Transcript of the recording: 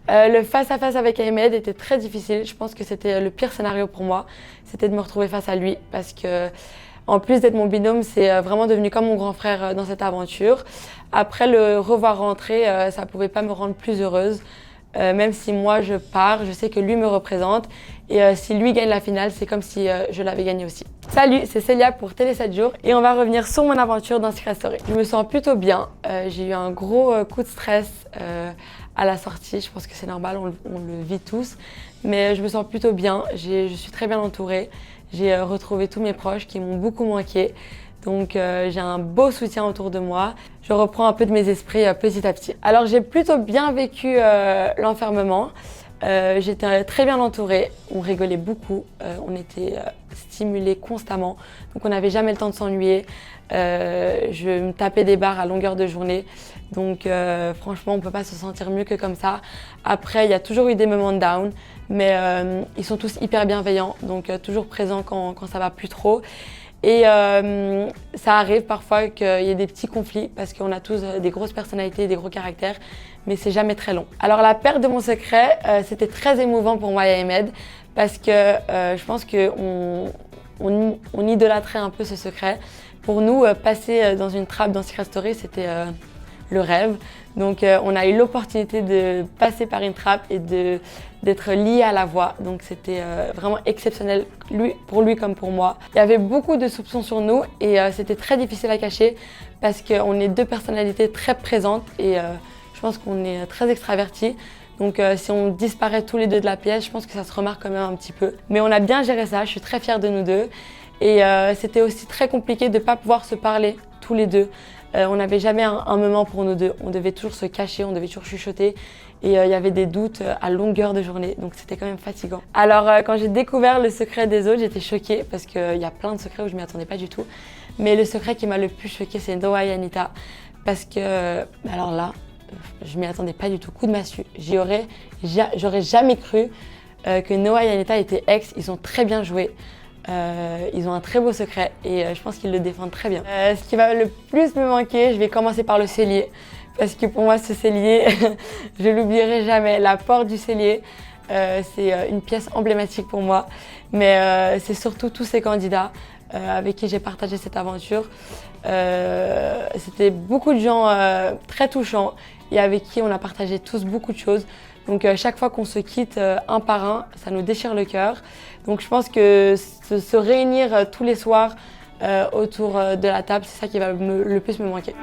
Le face-à-face avec Ahmed était très difficile. Je pense que c'était le pire scénario pour moi. C'était de me retrouver face à lui parce que, en plus d'être mon binôme, c'est vraiment devenu comme mon grand frère dans cette aventure. Après le revoir rentrer, ça ne pouvait pas me rendre plus heureuse. Même si moi je pars, je sais que lui me représente. Et si lui gagne la finale, c'est comme si je l'avais gagné aussi. Salut, c'est Célia pour Télé 7 jours et on va revenir sur mon aventure dans Secret Story. Je me sens plutôt bien. J'ai eu un gros coup de stress à la sortie. Je pense que c'est normal, on le vit tous. Mais je me sens plutôt bien. Je suis très bien entourée. J'ai retrouvé tous mes proches qui m'ont beaucoup manqué. Donc j'ai un beau soutien autour de moi. Je reprends un peu de mes esprits petit à petit. Alors j'ai plutôt bien vécu l'enfermement. J'étais très bien entourée, on rigolait beaucoup, on était stimulés constamment, donc on n'avait jamais le temps de s'ennuyer. Je me tapais des barres à longueur de journée, donc franchement on ne peut pas se sentir mieux que comme ça. Après il y a toujours eu des moments de down, mais ils sont tous hyper bienveillants, donc toujours présents quand ça va plus trop. Et ça arrive parfois qu'il y ait des petits conflits parce qu'on a tous des grosses personnalités, des gros caractères, mais c'est jamais très long. Alors la perte de mon secret, c'était très émouvant pour moi et Ahmed parce que je pense qu'on idolâtrait un peu ce secret. Pour nous, passer dans une trappe dans Secret Story, c'était le rêve. Donc on a eu l'opportunité de passer par une trappe et d'être liés à la voix. Donc c'était vraiment exceptionnel pour lui comme pour moi. Il y avait beaucoup de soupçons sur nous et c'était très difficile à cacher parce qu'on est deux personnalités très présentes et je pense qu'on est très extravertis. Donc si on disparaît tous les deux de la pièce, je pense que ça se remarque quand même un petit peu. Mais on a bien géré ça, je suis très fière de nous deux. Et c'était aussi très compliqué de ne pas pouvoir se parler tous les deux. On n'avait jamais un moment pour nous deux. On devait toujours se cacher, on devait toujours chuchoter. Et il y avait des doutes à longueur de journée, donc c'était quand même fatigant. Alors quand j'ai découvert le secret des autres, j'étais choquée parce qu'il y a plein de secrets où je ne m'y attendais pas du tout. Mais le secret qui m'a le plus choquée, c'est Noah et Anita. Parce que, alors là, je ne m'y attendais pas du tout. Coup de massue. J'aurais jamais cru que Noah et Anita étaient ex. Ils ont très bien joué. Ils ont un très beau secret et je pense qu'ils le défendent très bien. Ce qui va le plus me manquer, je vais commencer par le cellier. Parce que pour moi, ce cellier, je l'oublierai jamais. La porte du cellier, c'est une pièce emblématique pour moi. Mais c'est surtout tous ces candidats avec qui j'ai partagé cette aventure. C'était beaucoup de gens très touchants et avec qui on a partagé tous beaucoup de choses. Donc chaque fois qu'on se quitte un par un, ça nous déchire le cœur. Donc je pense que se réunir tous les soirs autour de la table, c'est ça qui va le plus me manquer.